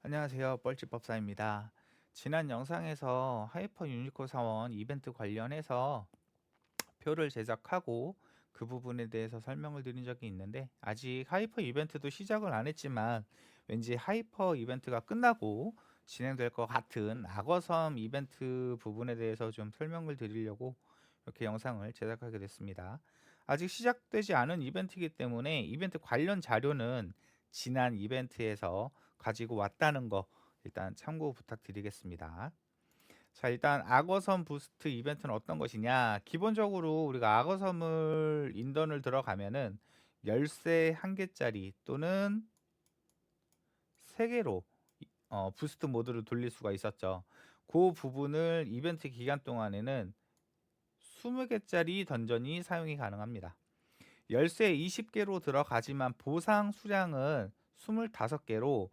안녕하세요. 뻘짓법사입니다. 지난 영상에서 하이퍼 유니콘 사원 이벤트 관련해서 표를 제작하고 그 부분에 대해서 설명을 드린 적이 있는데, 아직 하이퍼 이벤트도 시작을 안 했지만 왠지 하이퍼 이벤트가 끝나고 진행될 것 같은 악어섬 이벤트 부분에 대해서 좀 설명을 드리려고 이렇게 영상을 제작하게 됐습니다. 아직 시작되지 않은 이벤트이기 때문에 이벤트 관련 자료는 지난 이벤트에서 가지고 왔다는 거 일단 참고 부탁드리겠습니다. 자, 일단 악어섬 부스트 이벤트는 어떤 것이냐? 기본적으로 우리가 악어섬을 인던을 들어가면은 열쇠 한 개짜리 또는 세 개로 부스트 모드를 돌릴 수가 있었죠. 그 부분을 이벤트 기간 동안에는 20개짜리 던전이 사용이 가능합니다. 열쇠 20개로 들어가지만 보상 수량은 25개로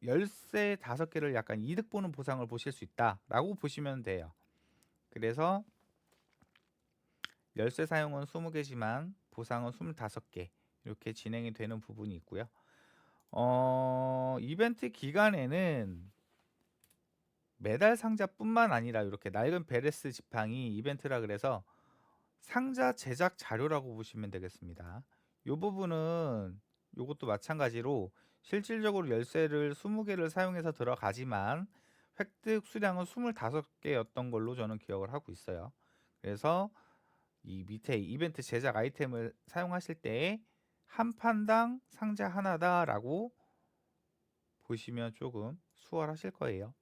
열쇠 5개를 약간 이득 보는 보상을 보실 수 있다라고 보시면 돼요. 그래서 열쇠 사용은 20개지만 보상은 25개 이렇게 진행이 되는 부분이 있고요. 이벤트 기간에는 메달 상자뿐만 아니라 이렇게 낡은 베레스 지팡이 이벤트라 그래서 상자 제작 자료라고 보시면 되겠습니다. 이 부분은 이것도 마찬가지로 실질적으로 열쇠를 20개를 사용해서 들어가지만 획득 수량은 25개였던 걸로 저는 기억을 하고 있어요. 그래서 이 밑에 이벤트 제작 아이템을 사용하실 때 한 판당 상자 하나다라고 보시면 조금 수월하실 거예요.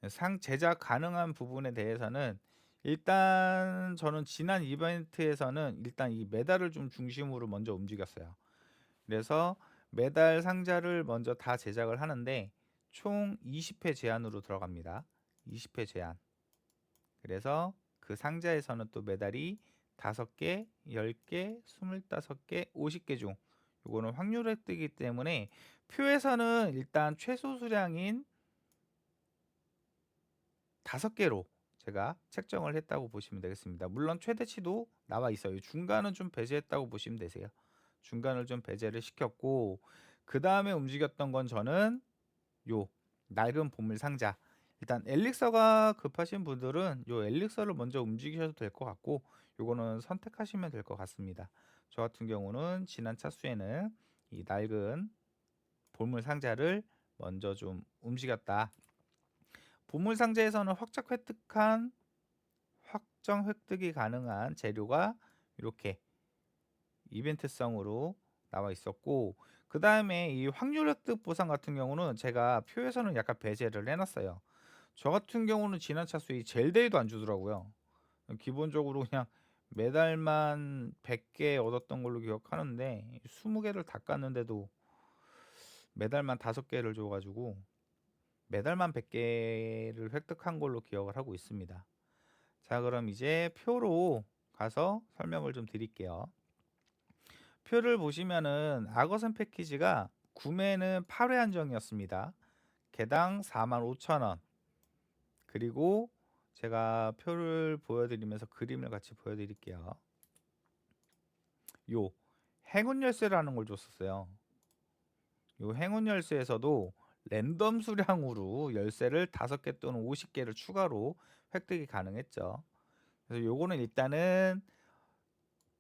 상 제작 가능한 부분에 대해서는 일단 저는 지난 이벤트에서는 일단 이 메달을 좀 중심으로 먼저 움직였어요. 그래서 메달 상자를 먼저 다 제작을 하는데 총 20회 제한으로 들어갑니다. 20회 제한. 그래서 그 상자에서는 또 메달이 5개, 10개, 25개, 50개 중 요거는 확률 획득이기 때문에 표에서는 일단 최소 수량인 5개로 제가 책정을 했다고 보시면 되겠습니다. 물론 최대치도 나와 있어요. 중간은 좀 배제했다고 보시면 되세요. 중간을 좀 배제를 시켰고 그 다음에 움직였던 건 저는 요 낡은 보물 상자. 일단 엘릭서가 급하신 분들은 요 엘릭서를 먼저 움직이셔도 될 것 같고 요거는 선택하시면 될 것 같습니다. 저 같은 경우는 지난 차수에는 이 낡은 보물 상자를 먼저 좀 움직였다. 보물 상자에서는 확정 획득이 가능한 재료가 이렇게 이벤트성으로 나와 있었고, 그 다음에 이 확률 획득 보상 같은 경우는 제가 표에서는 약간 배제를 해놨어요. 저 같은 경우는 지난 차수에 젤데이도 안 주더라고요. 기본적으로 그냥 메달만 100개 얻었던 걸로 기억하는데 20개를 다 깠는데도 메달만 5개를 줘가지고 메달만 100개를 획득한 걸로 기억을 하고 있습니다. 자, 그럼 이제 표로 가서 설명을 좀 드릴게요. 표를 보시면은 악어선 패키지가 구매는 8회 한정이었습니다. 개당 45,000원. 그리고 제가 표를 보여드리면서 그림을 같이 보여드릴게요. 요 행운 열쇠라는 걸 줬었어요. 요 행운 열쇠에서도 랜덤 수량으로 열쇠를 5개 또는 50개를 추가로 획득이 가능했죠. 그래서 요거는 일단은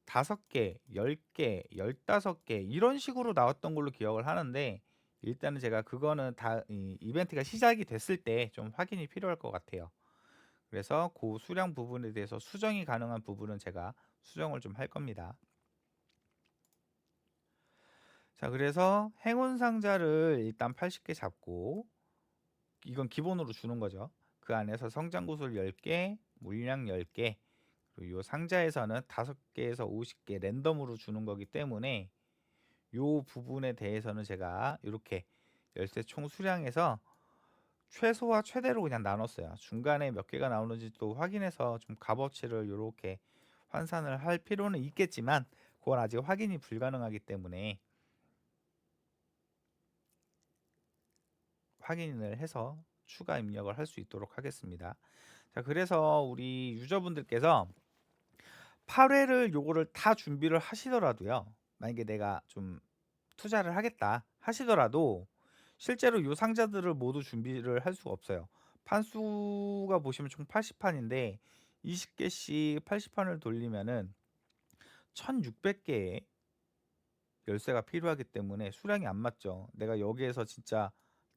5개, 10개, 15개 이런 식으로 나왔던 걸로 기억을 하는데 일단은 제가 그거는 다 이벤트가 시작이 됐을 때 좀 확인이 필요할 것 같아요. 그래서 그 수량 부분에 대해서 수정이 가능한 부분은 제가 수정을 좀 할 겁니다. 자, 그래서 행운 상자를 일단 80개 잡고 이건 기본으로 주는 거죠. 그 안에서 성장 구슬 10개, 물량 10개, 그리고 이 상자에서는 5개에서 50개 랜덤으로 주는 거기 때문에 이 부분에 대해서는 제가 이렇게 열쇠 총 수량에서 최소와 최대로 그냥 나눴어요. 중간에 몇 개가 나오는지 또 확인해서 좀 값어치를 이렇게 환산을 할 필요는 있겠지만 그건 아직 확인이 불가능하기 때문에 확인을 해서 추가 입력을 할 수 있도록 하겠습니다. 자, 그래서 우리 유저분들께서 8회를 요거를 다 준비를 하시더라도요. 만약에 내가 좀 투자를 하겠다 하시더라도 실제로 요 상자들을 모두 준비를 할 수가 없어요. 판수가 보시면 총 80판인데 20개씩 80판을 돌리면은 1600개의 열쇠가 필요하기 때문에 수량이 안 맞죠. 내가 여기에서 진짜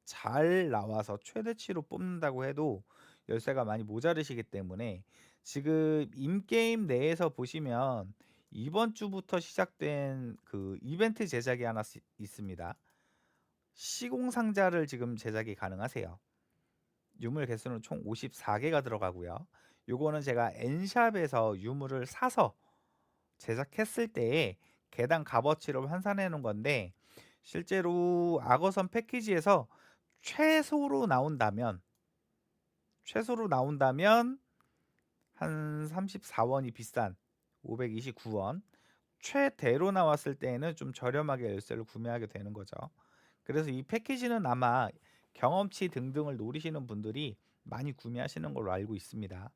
잘 나와서 최대치로 뽑는다고 해도 열쇠가 많이 모자르시기 때문에 지금 인게임 내에서 보시면 이번 주부터 시작된 그 이벤트 제작이 하나 있습니다. 시공 상자를 지금 제작이 가능하세요. 유물 개수는 총 54개가 들어가고요. 요거는 제가 엔샵에서 유물을 사서 제작했을 때에 개당 값어치를 환산해 놓은 건데 실제로 악어선 패키지에서 최소로 나온다면 한 34원이 비싼 529원, 최대로 나왔을 때에는 좀 저렴하게 열쇠를 구매하게 되는 거죠. 그래서 이 패키지는 아마 경험치 등등을 노리시는 분들이 많이 구매하시는 걸로 알고 있습니다.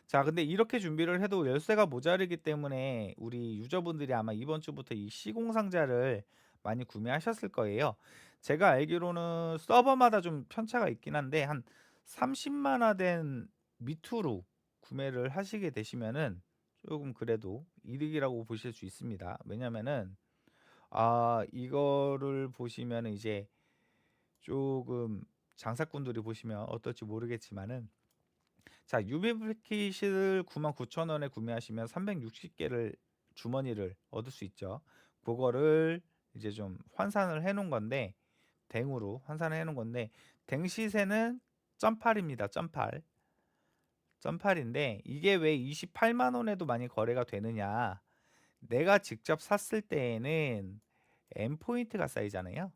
자, 근데 이렇게 준비를 해도 열쇠가 모자르기 때문에 우리 유저분들이 아마 이번 주부터 이 시공 상자를 많이 구매하셨을 거예요. 제가 알기로는 서버마다 좀 편차가 있긴 한데 한 30만화 된 밑으로 구매를 하시게 되시면은 조금 그래도 이득이라고 보실 수 있습니다. 왜냐면은 이거를 보시면은 이제 조금 장사꾼들이 보시면 어떨지 모르겠지만은 자, 유비 패킷을 99,000원에 구매하시면 360개를 주머니를 얻을 수 있죠. 그거를 이제 좀 환산을 해 놓은 건데 댕으로 환산을 해 놓은 건데 댕 시세는 1.8입니다. 1.8. 1.8인데 이게 왜 28만 원에도 많이 거래가 되느냐? 내가 직접 샀을 때에는 M 포인트가 쌓이잖아요.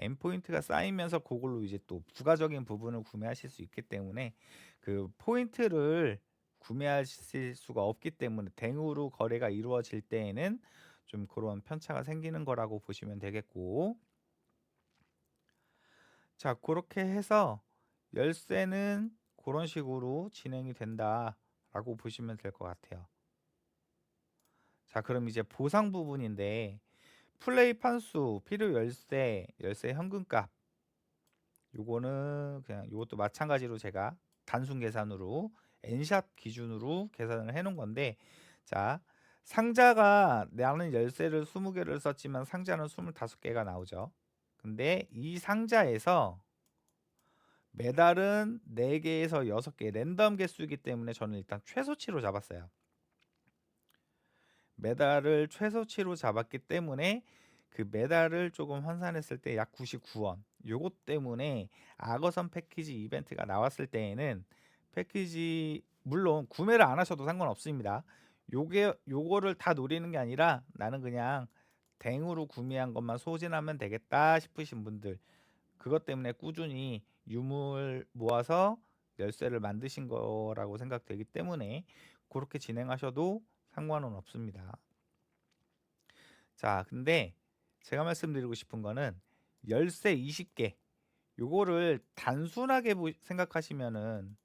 M 포인트가 쌓이면서 그걸로 이제 또 부가적인 부분을 구매하실 수 있기 때문에 그 포인트를 구매하실 수가 없기 때문에 댕으로 거래가 이루어질 때에는 좀 그런 편차가 생기는 거라고 보시면 되겠고, 자, 그렇게 해서 열쇠는 그런 식으로 진행이 된다라고 보시면 될 것 같아요. 자, 그럼 이제 보상 부분인데 플레이 판수, 필요 열쇠, 열쇠 현금값, 요거는 그냥 요것도 마찬가지로 제가 단순 계산으로 엔샵 기준으로 계산을 해 놓은 건데, 자, 상자가 나는 열쇠를 20개를 썼지만 상자는 25개가 나오죠. 근데 이 상자에서 메달은 4개에서 6개 랜덤 개수이기 때문에 저는 일단 최소치로 잡았어요. 메달을 최소치로 잡았기 때문에 그 메달을 조금 환산했을 때 약 99원. 요것 때문에 악어선 패키지 이벤트가 나왔을 때에는 패키지 물론 구매를 안 하셔도 상관없습니다. 요거를 다 노리는 게 아니라 나는 그냥 댕으로 구매한 것만 소진하면 되겠다 싶으신 분들, 그것 때문에 꾸준히 유물 모아서 열쇠를 만드신 거라고 생각되기 때문에 그렇게 진행하셔도 상관은 없습니다. 자, 근데 제가 말씀드리고 싶은 거는 열쇠 20개 요거를 단순하게 생각하시면은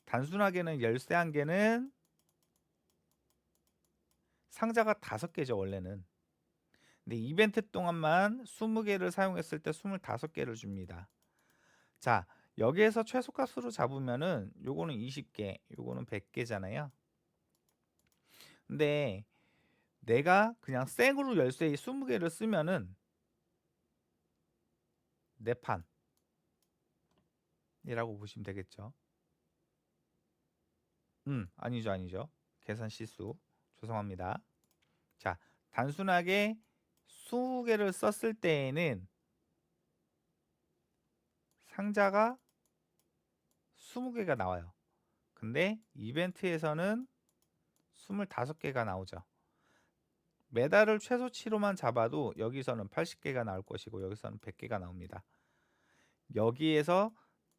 단순하게는 열쇠 한 개는 상자가 5개죠 원래는. 근데 이벤트 동안만 20개를 사용했을 때 25개를 줍니다. 자, 여기에서 최소값으로 잡으면은 요거는 20개, 요거는 100개잖아요. 근데 내가 그냥 생으로 열쇠 20개를 쓰면은 4판이라고 보시면 되겠죠. 아니죠, 아니죠. 계산 실수. 죄송합니다. 자, 단순하게 20개를 썼을 때에는 상자가 20개가 나와요. 근데 이벤트에서는 25개가 나오죠. 메달을 최소치로만 잡아도 여기서는 80개가 나올 것이고 여기서는 100개가 나옵니다. 여기에서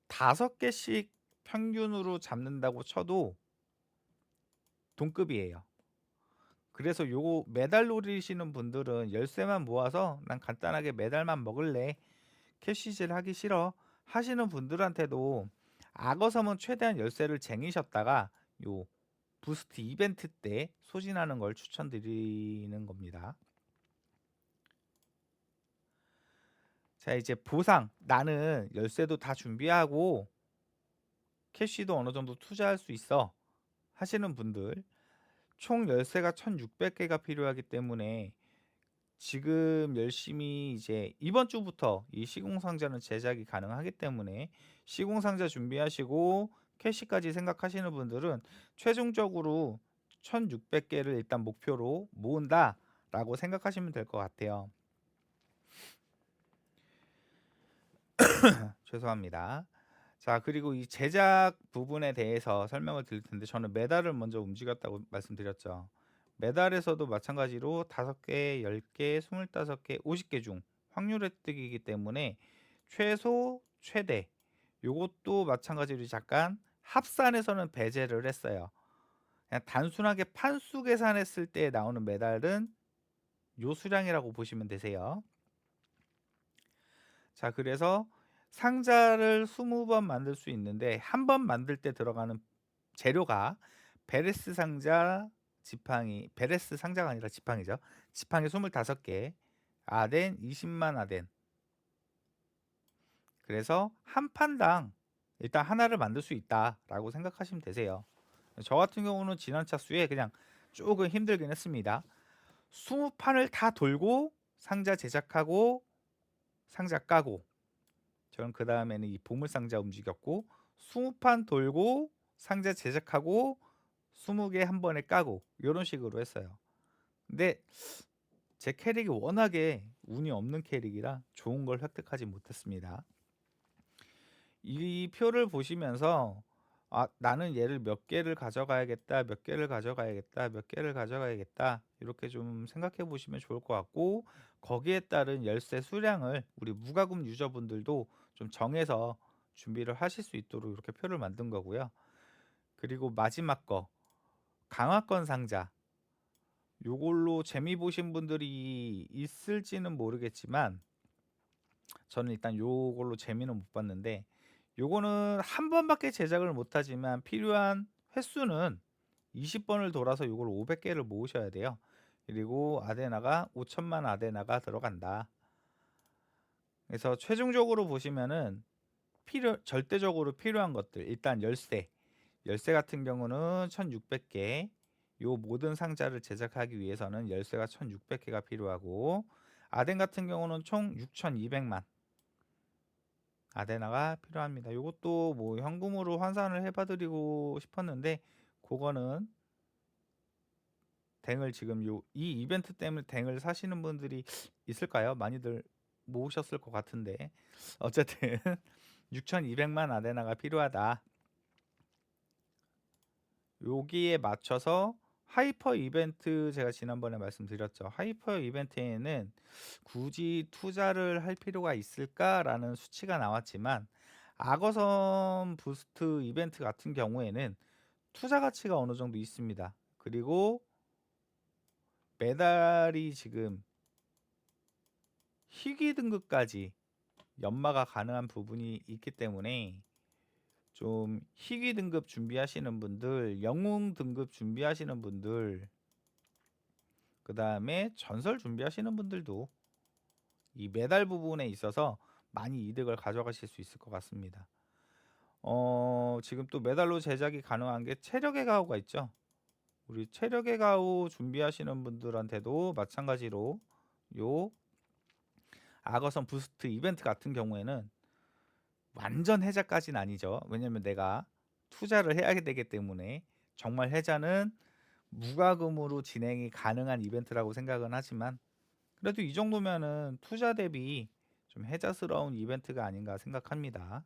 5개씩 평균으로 잡는다고 쳐도 동급이에요. 그래서 요거 메달 노리시는 분들은 열쇠만 모아서 난 간단하게 메달만 먹을래, 캐시질 하기 싫어 하시는 분들한테도 악어섬은 최대한 열쇠를 쟁이셨다가 요 부스트 이벤트 때 소진하는 걸 추천드리는 겁니다. 자, 이제 보상. 나는 열쇠도 다 준비하고 캐시도 어느 정도 투자할 수 있어 하시는 분들, 총 열쇠가 1600개가 필요하기 때문에 지금 열심히 이제 이번 주부터 이 시공상자는 제작이 가능하기 때문에 시공상자 준비하시고 캐시까지 생각하시는 분들은 최종적으로 1600개를 일단 목표로 모은다 라고 생각하시면 될 것 같아요. 죄송합니다. 자, 그리고 이 제작 부분에 대해서 설명을 드릴 텐데, 저는 메달을 먼저 움직였다고 말씀드렸죠. 메달에서도 마찬가지로 5개, 10개, 25개, 50개 중 확률 획득이기 때문에 최소, 최대 요것도 마찬가지로 잠깐 합산해서는 배제를 했어요. 그냥 단순하게 판수 계산했을 때 나오는 메달은 요 수량이라고 보시면 되세요. 자, 그래서 상자를 20번 만들 수 있는데 한 번 만들 때 들어가는 재료가 베레스 상자 지팡이, 베레스 상자가 아니라 지팡이죠. 지팡이 25개, 아덴 20만 아덴. 그래서 한 판당 일단 하나를 만들 수 있다라고 생각하시면 되세요. 저 같은 경우는 지난 차수에 그냥 조금 힘들긴 했습니다. 20판을 다 돌고 상자 제작하고 상자 까고, 저는 그 다음에는 이 보물상자 움직였고 20판 돌고 상자 제작하고 20개 한 번에 까고 이런 식으로 했어요. 근데 제 캐릭이 워낙에 운이 없는 캐릭이라 좋은 걸 획득하지 못했습니다. 이 표를 보시면서 나는 얘를 몇 개를 가져가야겠다, 몇 개를 가져가야겠다, 몇 개를 가져가야겠다 이렇게 좀 생각해 보시면 좋을 것 같고, 거기에 따른 열쇠 수량을 우리 무과금 유저분들도 좀 정해서 준비를 하실 수 있도록 이렇게 표를 만든 거고요. 그리고 마지막 거 강화권 상자, 요걸로 재미 보신 분들이 있을지는 모르겠지만 저는 일단 요걸로 재미는 못 봤는데, 요거는 한 번밖에 제작을 못하지만 필요한 횟수는 20번을 돌아서 요걸 500개를 모으셔야 돼요. 그리고 아데나가 5천만 아데나가 들어간다. 그래서 최종적으로 보시면은 절대적으로 필요한 것들, 일단 열쇠 같은 경우는 1600개, 요 모든 상자를 제작하기 위해서는 열쇠가 1600개가 필요하고, 아덴 같은 경우는 총 6200만 아데나가 필요합니다. 요것도 뭐 현금으로 환산을 해봐드리고 싶었는데, 그거는 댕을 지금 이 이벤트 때문에 댕을 사시는 분들이 있을까요? 많이들 모으셨을 것 같은데, 어쨌든 6200만 아데나가 필요하다. 여기에 맞춰서 하이퍼 이벤트, 제가 지난번에 말씀드렸죠. 하이퍼 이벤트에는 굳이 투자를 할 필요가 있을까라는 수치가 나왔지만, 악어섬 부스트 이벤트 같은 경우에는 투자 가치가 어느 정도 있습니다. 그리고 메달이 지금 희귀 등급까지 연마가 가능한 부분이 있기 때문에 좀 희귀 등급 준비하시는 분들, 영웅 등급 준비하시는 분들, 그 다음에 전설 준비하시는 분들도 이 메달 부분에 있어서 많이 이득을 가져가실 수 있을 것 같습니다. 지금 또 메달로 제작이 가능한 게 체력의 가오가 있죠. 우리 체력의 가오 준비하시는 분들한테도 마찬가지로 요 악어선 부스트 이벤트 같은 경우에는 완전 해자까지는 아니죠. 왜냐면 내가 투자를 해야 되기 때문에, 정말 해자는 무과금으로 진행이 가능한 이벤트라고 생각은 하지만, 그래도 이 정도면은 투자 대비 좀 해자스러운 이벤트가 아닌가 생각합니다.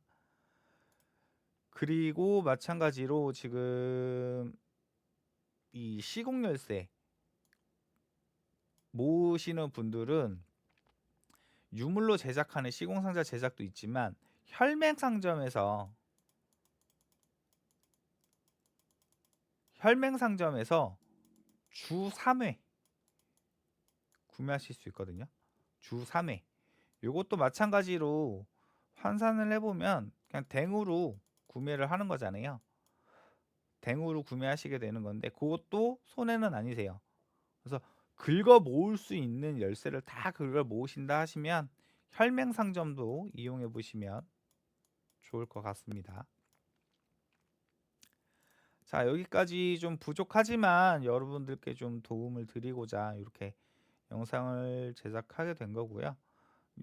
그리고 마찬가지로 지금 이 시공 열쇠 모으시는 분들은 유물로 제작하는 시공상자 제작도 있지만, 혈맹상점에서 주 3회 구매하실 수 있거든요. 주 3회. 요것도 마찬가지로 환산을 해보면 그냥 댕으로 구매를 하는 거잖아요. 댕으로 구매하시게 되는 건데 그것도 손해는 아니세요. 그래서 긁어 모을 수 있는 열쇠를 다 긁어 모으신다 하시면 혈맹 상점도 이용해 보시면 좋을 것 같습니다. 자, 여기까지 좀 부족하지만 여러분들께 좀 도움을 드리고자 이렇게 영상을 제작하게 된 거고요.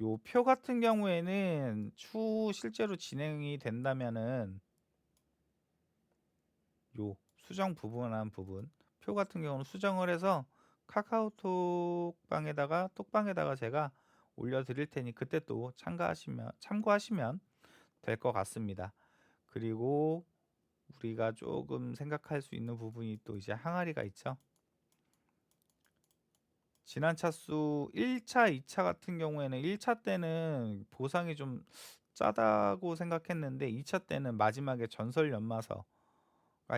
요 표 같은 경우에는 추후 실제로 진행이 된다면은 요 수정 부분한 부분 표 같은 경우는 수정을 해서 카카오톡 방에다가 톡방에다가 제가 올려 드릴 테니 그때 또 참고하시면 될 것 같습니다. 그리고 우리가 조금 생각할 수 있는 부분이 또 이제 항아리가 있죠. 지난 차수 1차, 2차 같은 경우에는 1차 때는 보상이 좀 짜다고 생각했는데 2차 때는 마지막에 전설 연마서가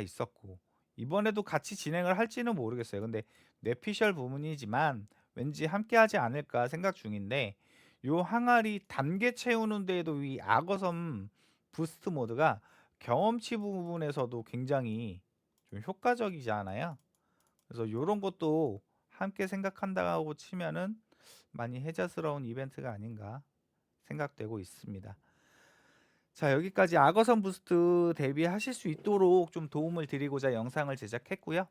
있었고 이번에도 같이 진행을 할지는 모르겠어요. 근데 뇌피셜 부분이지만 왠지 함께 하지 않을까 생각 중인데 요 항아리 단계 채우는 데에도 이 악어섬 부스트 모드가 경험치 부분에서도 굉장히 좀 효과적이지 않아요? 그래서 요런 것도 함께 생각한다고 치면은 많이 혜자스러운 이벤트가 아닌가 생각되고 있습니다. 자, 여기까지 악어선 부스트 대비하실 수 있도록 좀 도움을 드리고자 영상을 제작했고요.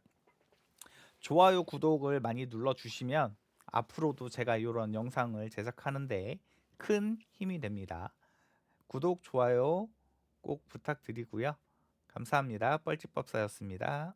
좋아요, 구독을 많이 눌러주시면 앞으로도 제가 이런 영상을 제작하는데 큰 힘이 됩니다. 구독, 좋아요 꼭 부탁드리고요. 감사합니다. 뻘짓법사였습니다.